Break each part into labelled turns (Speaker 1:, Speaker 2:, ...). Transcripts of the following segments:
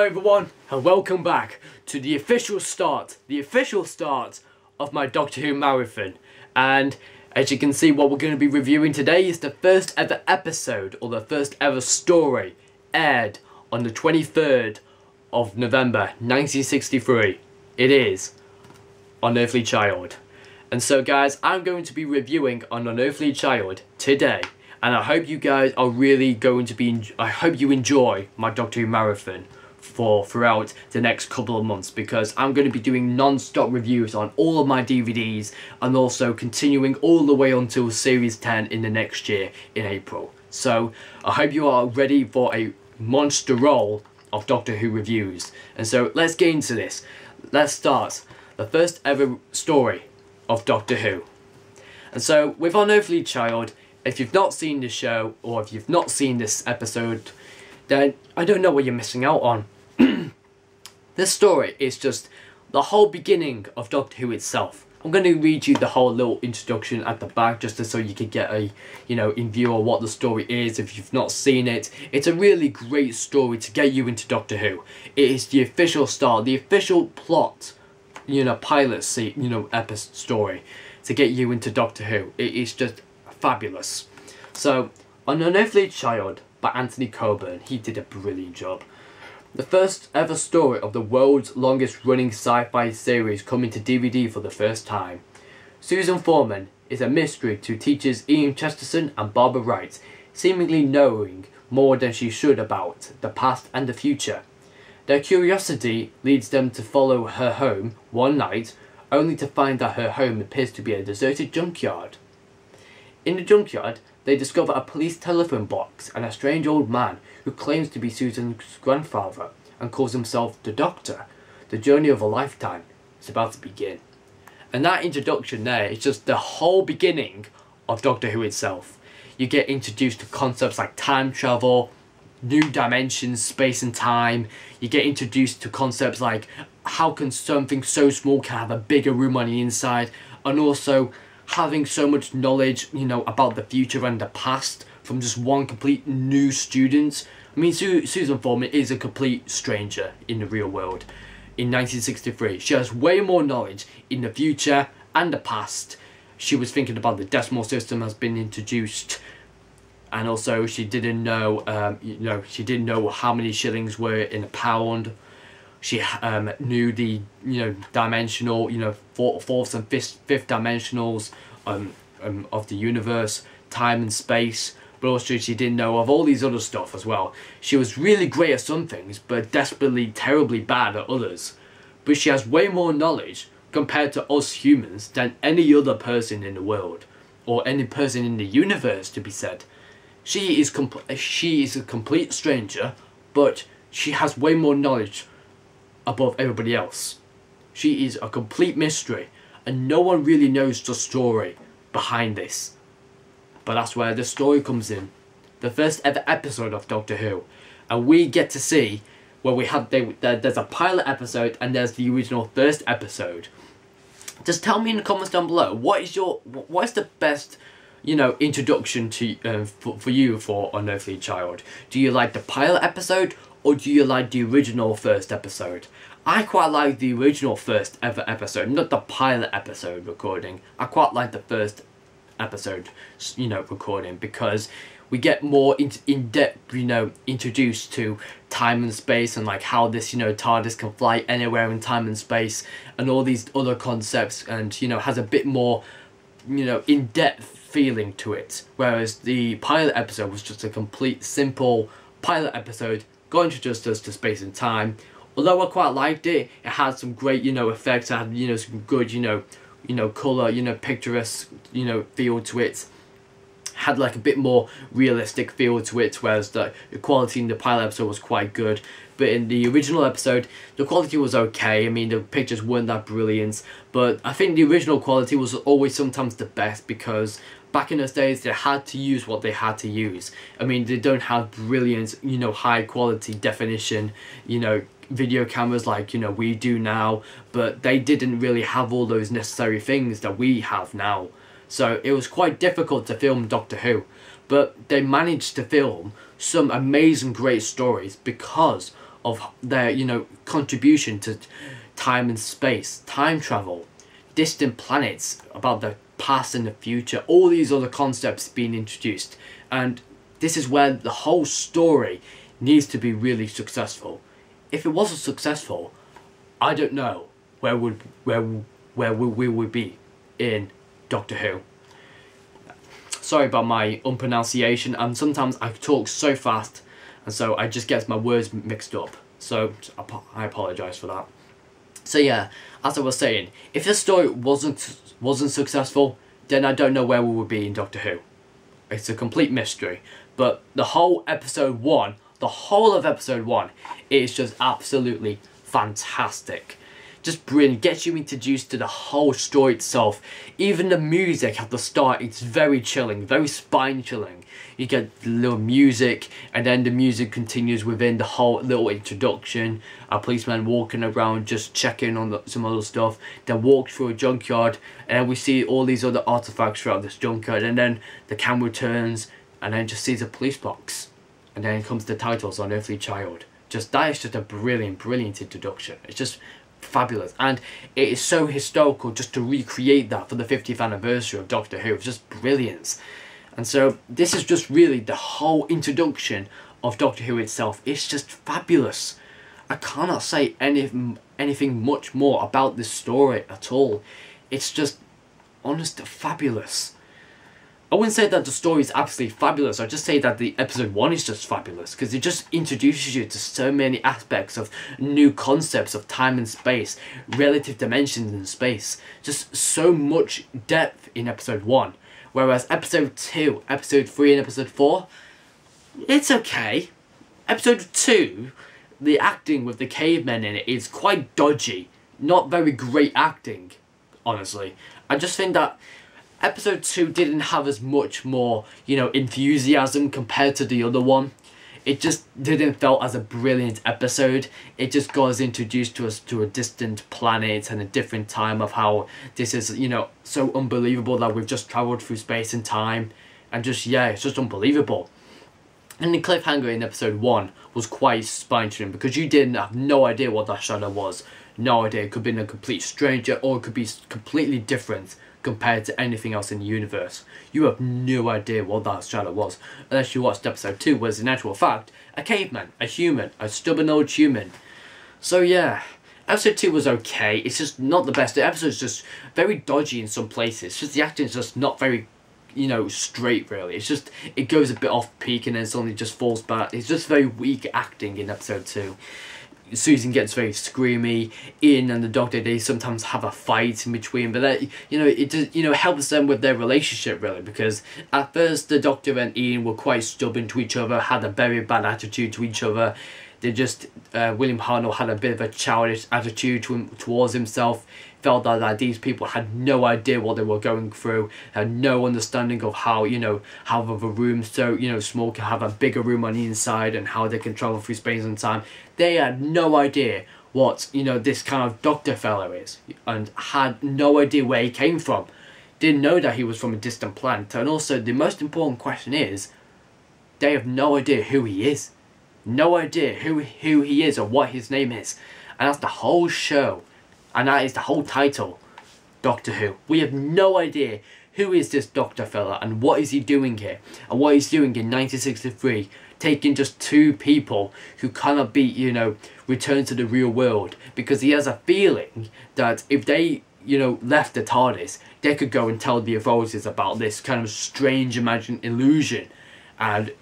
Speaker 1: Hello everyone and welcome back to the official start of my Doctor Who marathon. And as you can see, what we're going to be reviewing today is the first ever episode, or the first ever story, aired on the 23rd of November 1963. It is An Unearthly Child. And so guys, I'm going to be reviewing An Unearthly Child today. And I hope you guys are really going to be, I hope you enjoy my Doctor Who marathon throughout the next couple of months, because I'm going to be doing non-stop reviews on all of my DVDs and also continuing all the way until Series 10 in the next year in April. So I hope you are ready for a monster roll of Doctor Who reviews. And so let's get into this. Let's start the first ever story of Doctor Who. And so with An Unearthly Child, if you've not seen the show or if you've not seen this episode, then I don't know what you're missing out on. This story is just the whole beginning of Doctor Who itself. I'm going to read you the whole little introduction at the back just so you can get a, in view of what the story is if you've not seen it. It's a really great story to get you into Doctor Who. It is the official start, the official plot, pilot episode story to get you into Doctor Who. It is just fabulous. So, An Unearthly Child by Anthony Coburn. He did a brilliant job. The first ever story of the world's longest running sci-fi series coming to DVD for the first time. Susan Foreman is a mystery to teachers Ian Chesterton and Barbara Wright, seemingly knowing more than she should about the past and the future. Their curiosity leads them to follow her home one night, only to find that her home appears to be a deserted junkyard. In the junkyard, they discover a police telephone box and a strange old man who claims to be Susan's grandfather and calls himself the Doctor. The journey of a lifetime is about to begin. And that introduction there is just the whole beginning of Doctor Who itself. You get introduced to concepts like time travel, new dimensions, space and time. You get introduced to concepts like how can something so small can have a bigger room on the inside, and also having so much knowledge, about the future and the past from just one complete new student. I mean, Susan Foreman is a complete stranger in the real world. In 1963, she has way more knowledge in the future and the past. She was thinking about the decimal system has been introduced, and also she didn't know, she didn't know how many shillings were in a pound. She knew the dimensional, fourth and fifth dimensionals of the universe, time and space, but also she didn't know of all these other stuff as well. She was really great at some things, but desperately, terribly bad at others. But she has way more knowledge compared to us humans than any other person in the world, or any person in the universe, to be said. She is a complete stranger, but she has way more knowledge above everybody else. She is a complete mystery, and no one really knows the story behind this. But that's where the story comes in. The first ever episode of Doctor Who, and we get to see where there's a pilot episode and there's the original first episode. Just tell me in the comments down below, what is the best introduction to for you for Unearthly Child? Do you like the pilot episode, or do you like the original first episode? I quite like the original first ever episode, not the pilot episode recording. I quite like the first episode, recording, because we get more in-depth, introduced to time and space, and like how this, TARDIS can fly anywhere in time and space, and all these other concepts, and, has a bit more, in-depth feeling to it. Whereas the pilot episode was just a complete, simple pilot episode, got introduced us to space and time. Although I quite liked it, it had some great, effects. It had, some good, colour, picturesque, feel to it. Had like a bit more realistic feel to it, whereas the quality in the pilot episode was quite good. But in the original episode, the quality was okay. I mean, the pictures weren't that brilliant, but I think the original quality was always sometimes the best, because back in those days, they had to use what they had to use. I mean, they don't have brilliant, high quality definition, video cameras like, we do now, but they didn't really have all those necessary things that we have now. So it was quite difficult to film Doctor Who, but they managed to film some amazing great stories because of their, you know, contribution to time and space, time travel, distant planets, about the past and the future, all these other concepts being introduced. And this is where the whole story needs to be really successful. If it wasn't successful, I don't know where we would be in Doctor Who. Sorry about my unpronunciation, and sometimes I talk so fast and so I just get my words mixed up, so I apologise for that. So yeah, as I was saying, if the story wasn't successful, then I don't know where we would be in Doctor Who. It's a complete mystery. But the whole episode 1, the whole of episode 1, is just absolutely fantastic. Just brilliant, gets you introduced to the whole story itself. Even the music at the start, it's very chilling, very spine chilling. You get the little music, and then the music continues within the whole little introduction. A policeman walking around just checking on some other stuff, then walks through a junkyard, and then we see all these other artifacts throughout this junkyard, and then the camera turns and then just sees a police box, and then comes the titles, An Unearthly Child. That is just a brilliant introduction. It's just fabulous, and it is so historical just to recreate that for the 50th anniversary of Doctor Who. It's just brilliant. And so this is just really the whole introduction of Doctor Who itself. It's just fabulous. I cannot say anything much more about this story at all. It's just honest fabulous. I wouldn't say that the story is absolutely fabulous. I'd just say that the episode 1 is just fabulous, because it just introduces you to so many aspects of new concepts of time and space, relative dimensions in space. Just so much depth in episode 1. Whereas episode 2, episode 3 and episode 4, it's okay. Episode 2, the acting with the cavemen in it is quite dodgy. Not very great acting, honestly. I just think that episode 2 didn't have as much more, you know, enthusiasm compared to the other one. It just didn't feel as a brilliant episode. It just got us introduced to us to a distant planet and a different time of how this is, you know, so unbelievable that we've just travelled through space and time. And just, yeah, it's just unbelievable. And the cliffhanger in episode 1 was quite spine-chilling, because you didn't have no idea what that shadow was. No idea. It could have been a complete stranger, or it could be completely different compared to anything else in the universe. You have no idea what that shadow was unless you watched episode 2, whereas in actual fact, a caveman, a human, a stubborn old human. So yeah, episode 2 was okay. It's just not the best. The episode's just very dodgy in some places. It's just the acting's just not very, you know, straight really. It's just, it goes a bit off peak and then suddenly just falls back. It's just very weak acting in episode 2. Susan gets very screamy. Ian and the Doctor, they sometimes have a fight in between, but that, you know, it just, you know, helps them with their relationship really, because at first the Doctor and Ian were quite stubborn to each other, had a very bad attitude to each other. They just, William Hartnell had a bit of a childish attitude towards himself, felt that these people had no idea what they were going through, had no understanding of how, you know, how the room so, you know, small can have a bigger room on the inside and how they can travel through space and time. They had no idea what, you know, this kind of Doctor fellow is, and had no idea where he came from. Didn't know that he was from a distant planet. And also the most important question is, they have no idea who he is. No idea who he is or what his name is. And that's the whole show. And that is the whole title, Doctor Who. We have no idea who is this Doctor fella and what is he doing here. And what he's doing in 1963, taking just 2 people who cannot be, you know, returned to the real world. Because he has a feeling that if they, you know, left the TARDIS, they could go and tell the authorities about this kind of strange imagined illusion. And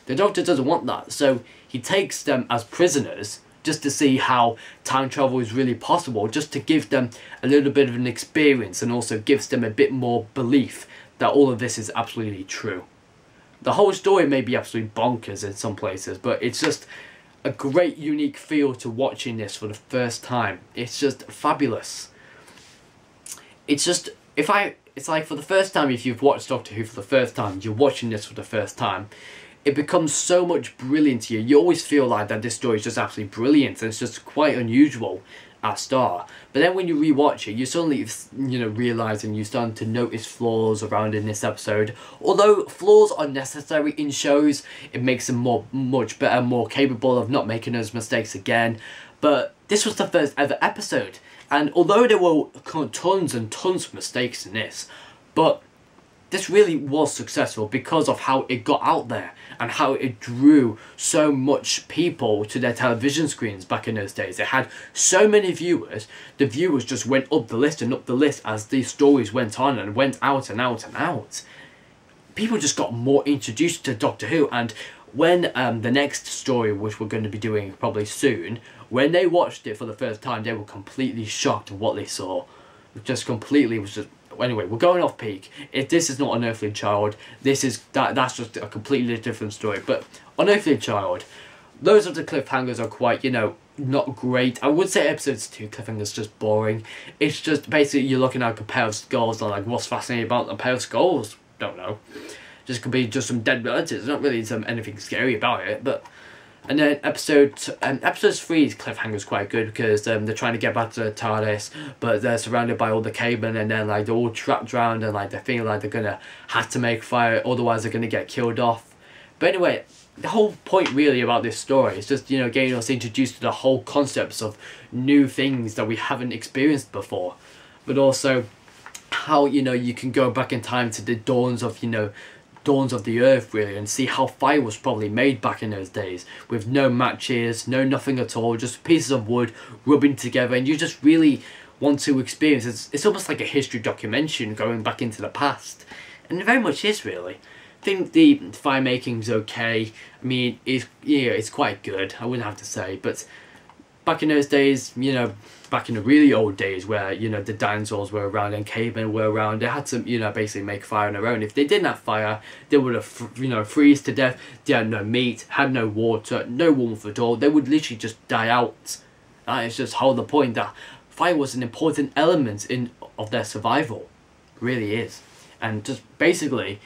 Speaker 1: the Doctor doesn't want that, so he takes them as prisoners just to see how time travel is really possible, just to give them a little bit of an experience, and also gives them a bit more belief that all of this is absolutely true. The whole story may be absolutely bonkers in some places, but it's just a great unique feel to watching this for the first time. It's just fabulous. It's just, it's like for the first time, if you've watched Doctor Who for the first time, you're watching this for the first time, it becomes so much brilliant to you. You always feel like that this story is just absolutely brilliant, and it's just quite unusual. a star. But then when you rewatch it, you suddenly, you know, realise and you're starting to notice flaws around in this episode. Although flaws are necessary in shows, it makes them much better, more capable of not making those mistakes again. But this was the first ever episode, and although there were tons and tons of mistakes in this, but this really was successful because of how it got out there and how it drew so much people to their television screens back in those days. It had so many viewers, the viewers just went up the list and up the list as these stories went on and went out and out and out. People just got more introduced to Doctor Who, and when the next story, which we're going to be doing probably soon, when they watched it for the first time, they were completely shocked at what they saw. Just completely was just... Anyway, we're going off peak. If this is not Unearthly Child, this is that's just a completely different story. But Unearthly Child, those of the cliffhangers are quite, you know, not great. I would say episodes 2 cliffhangers just boring. It's just basically you're looking at a pair of skulls and like, what's fascinating about a pair of skulls? Don't know. Just could be just some dead relatives. Not really anything scary about it, but. And then episode 3's cliffhanger is quite good because they're trying to get back to the TARDIS, but they're surrounded by all the cavemen, and then like they're all trapped around, and like they feel like they're gonna have to make fire, otherwise they're gonna get killed off. But anyway, the whole point really about this story is just, you know, getting us introduced to the whole concepts of new things that we haven't experienced before, but also how, you know, you can go back in time to the dawns of the earth really, and see how fire was probably made back in those days with no matches, no nothing at all, just pieces of wood rubbing together, and you just really want to experience it's almost like a history documentation going back into the past, and it very much is really. I think the fire making's okay. I mean, it's quite good, I wouldn't have to say, but back in those days, you know, back in the really old days where, you know, the dinosaurs were around and cavemen were around, they had to, you know, basically make fire on their own. If they didn't have fire, they would have, you know, freeze to death. They had no meat, had no water, no warmth at all. They would literally just die out. That is just whole the point, that fire was an important element of their survival. It really is. And just basically,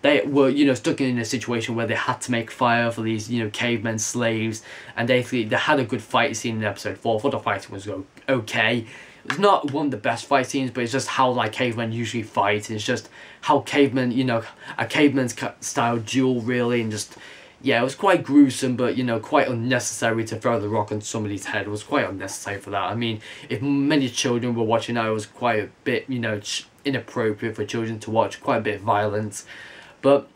Speaker 1: they were, you know, stuck in a situation where they had to make fire for these, you know, cavemen slaves, and they had a good fight scene in episode 4. I thought the fighting was okay. It's not one of the best fight scenes, but it's just how like cavemen usually fight. It's just how cavemen, you know, a caveman's style duel really, and just, yeah, it was quite gruesome, but, you know, quite unnecessary to throw the rock on somebody's head. It was quite unnecessary for that. I mean, if many children were watching that, it was quite a bit, you know, inappropriate for children to watch, quite a bit violent. But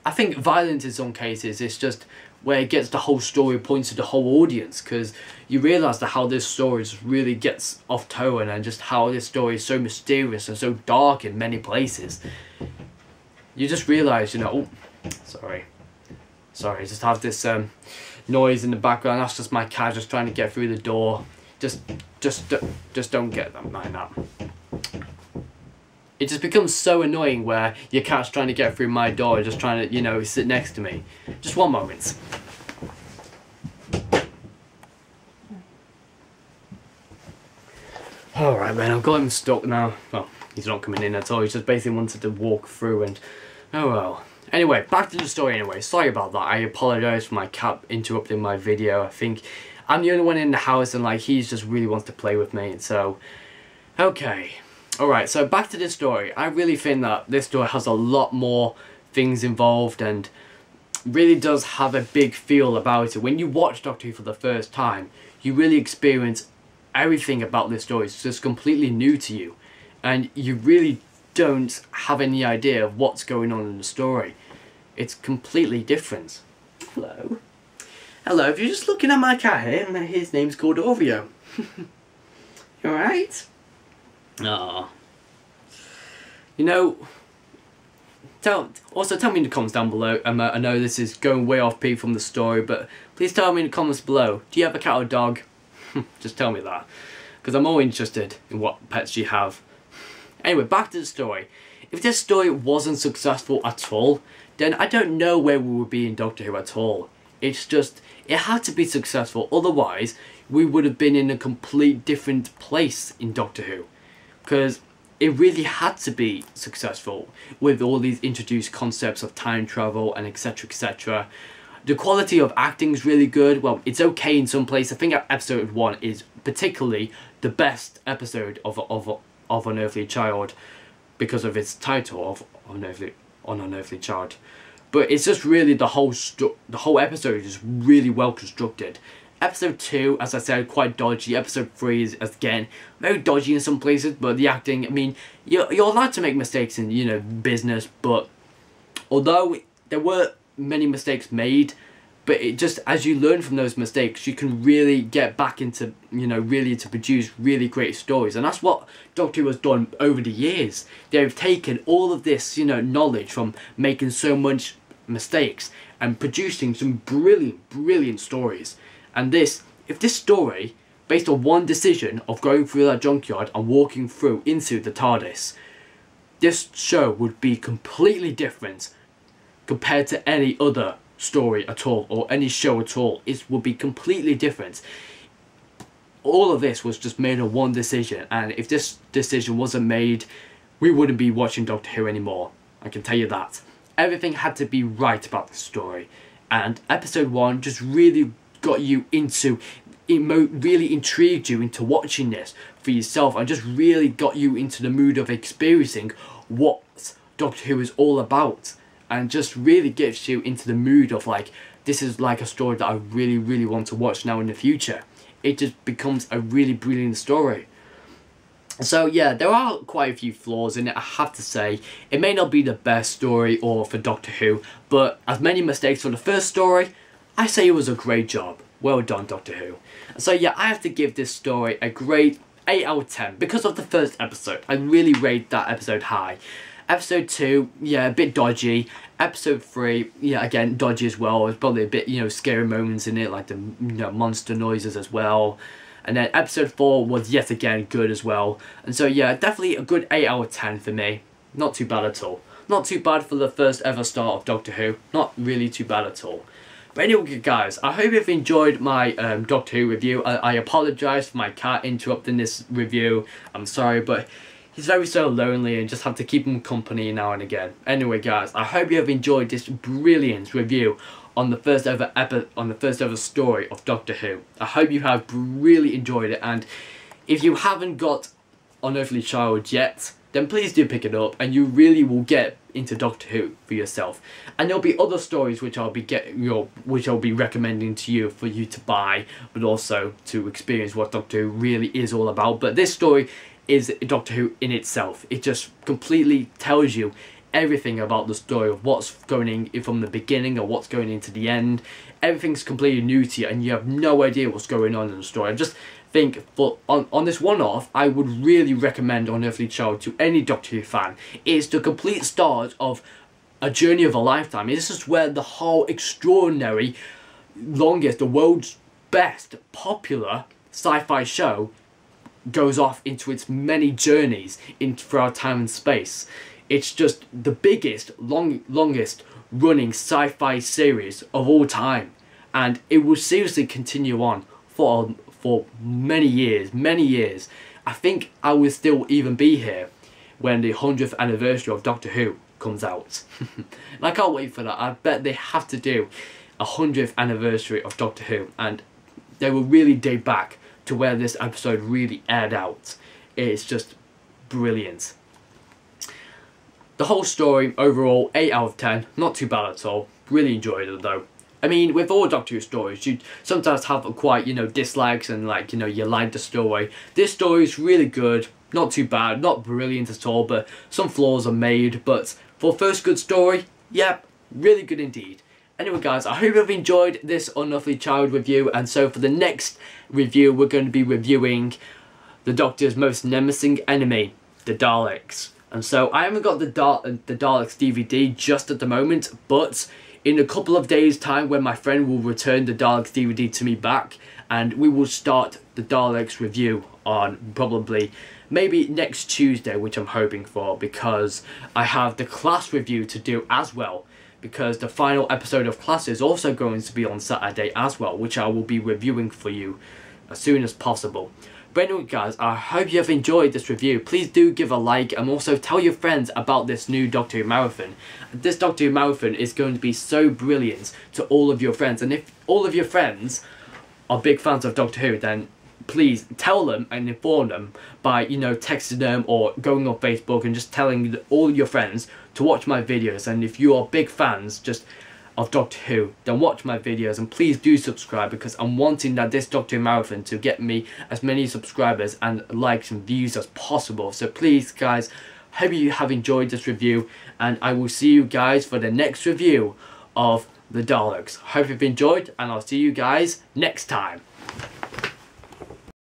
Speaker 1: I think violence in some cases is just where it gets the whole story, points to the whole audience, because you realise that how this story just really gets off tone, and just how this story is so mysterious and so dark in many places. You just realise, you know, oh, sorry, I just have this noise in the background. That's just my cat just trying to get through the door. Just don't get that mind that. It just becomes so annoying where your cat's trying to get through my door, just trying to, you know, sit next to me. Just one moment. Alright man, I've got him stuck now. Well, he's not coming in at all, he just basically wanted to walk through, and oh well. Anyway, back to the story anyway. Sorry about that, I apologise for my cat interrupting my video. I think I'm the only one in the house, and like, he just really wants to play with me, and so, okay. Alright, so back to this story. I really think that this story has a lot more things involved and really does have a big feel about it. When you watch Doctor Who for the first time, you really experience everything about this story. It's just completely new to you, and you really don't have any idea of what's going on in the story. It's completely different. Hello. Hello, if you're just looking at my cat here, his name's called Oreo. You alright? Ah, you know, also tell me in the comments down below. I know this is going way off peak from the story, but please tell me in the comments below, do you have a cat or dog? Just tell me that, because I'm all interested in what pets you have. Anyway, back to the story. If this story wasn't successful at all, then I don't know where we would be in Doctor Who at all. It's just, it had to be successful, otherwise we would have been in a complete different place in Doctor Who. Because it really had to be successful with all these introduced concepts of time travel and etc, etc. The quality of acting is really good. Well, it's okay in some places. I think episode 1 is particularly the best episode of Unearthly Child because of its title of Unearthly Child. But it's just really the whole episode is really well constructed. Episode 2, as I said, quite dodgy. Episode 3 is, again, very dodgy in some places, but the acting, I mean, you're allowed to make mistakes in, you know, business, but although there were many mistakes made, but it just, as you learn from those mistakes, you can really get back into, you know, really to produce really great stories. And that's what Doctor Who has done over the years. They've taken all of this, you know, knowledge from making so much mistakes and producing some brilliant stories. And if this story, based on one decision of going through that junkyard and walking through into the TARDIS, this show would be completely different compared to any other story at all, or any show at all. It would be completely different. All of this was just made on one decision, and if this decision wasn't made, we wouldn't be watching Doctor Who anymore. I can tell you that. Everything had to be right about the story, and episode 1 just really got you into, really intrigued you into watching this for yourself, and just really got you into the mood of experiencing what Doctor Who is all about, and just really gets you into the mood of like, this is like a story that I really want to watch now in the future. It just becomes a really brilliant story. So yeah, there are quite a few flaws in it, I have to say. It may not be the best story or for Doctor Who, but as many mistakes for the first story, I say it was a great job. Well done, Doctor Who. So yeah, I have to give this story a great 8 out of 10 because of the first episode. I really rate that episode high. Episode 2, yeah, a bit dodgy. Episode 3, yeah, again, dodgy as well. There's probably a bit, you know, scary moments in it, like the, you know, monster noises as well. And then episode 4 was yet again good as well. And so yeah, definitely a good 8 out of 10 for me. Not too bad at all. Not too bad for the first ever start of Doctor Who. Not really too bad at all. But anyway guys, I hope you've enjoyed my Doctor Who review. I apologise for my cat interrupting this review. I'm sorry, but he's very so lonely and just have to keep him company now and again. Anyway guys, I hope you have enjoyed this brilliant review on the first ever story of Doctor Who. I hope you have really enjoyed it, and if you haven't got Unearthly Child yet, then please do pick it up, and you really will get into Doctor Who for yourself. And there'll be other stories which I'll be recommending to you for you to buy, but also to experience what Doctor Who really is all about. But this story is Doctor Who in itself. It just completely tells you everything about the story of what's going in from the beginning or what's going into the end. Everything's completely new to you and you have no idea what's going on in the story. I just think on this one-off, I would really recommend Unearthly Child to any Doctor Who fan. It's the complete start of a journey of a lifetime. This is where the whole extraordinary, longest, the world's best popular sci-fi show goes off into its many journeys throughout time and space. It's just the biggest, longest running sci-fi series of all time, and it will seriously continue on for many years. I think I will still even be here when the 100th anniversary of Doctor Who comes out. And I can't wait for that. I bet they have to do a 100th anniversary of Doctor Who, and they will really date back to where this episode really aired out. It's just brilliant. The whole story, overall, 8 out of 10. Not too bad at all. Really enjoyed it though. I mean, with all Doctor Who stories, you sometimes have quite, you know, dislikes and like, you know, you like the story. This story is really good. Not too bad. Not brilliant at all, but some flaws are made. But for first good story, yep, really good indeed. Anyway guys, I hope you've enjoyed this Unearthly Child review, and so for the next review we're going to be reviewing the Doctor's most nemesis enemy, the Daleks. And so I haven't got the Daleks DVD just at the moment, but in a couple of days time when my friend will return the Daleks DVD to me back, and we will start the Daleks review on probably maybe next Tuesday, which I'm hoping for, because I have the Class review to do as well. Because the final episode of Class is also going to be on Saturday as well, which I will be reviewing for you as soon as possible. But anyway guys, I hope you have enjoyed this review. Please do give a like and also tell your friends about this new Doctor Who marathon. This Doctor Who marathon is going to be so brilliant to all of your friends, and if all of your friends are big fans of Doctor Who, then please tell them and inform them by, you know, texting them or going on Facebook and just telling all your friends to watch my videos. And if you are big fans of Doctor Who, then watch my videos, and please do subscribe, because I'm wanting that this Doctor Who marathon to get me as many subscribers and likes and views as possible. So please guys, hope you have enjoyed this review, and I will see you guys for the next review of the Daleks. Hope you've enjoyed, and I'll see you guys next time.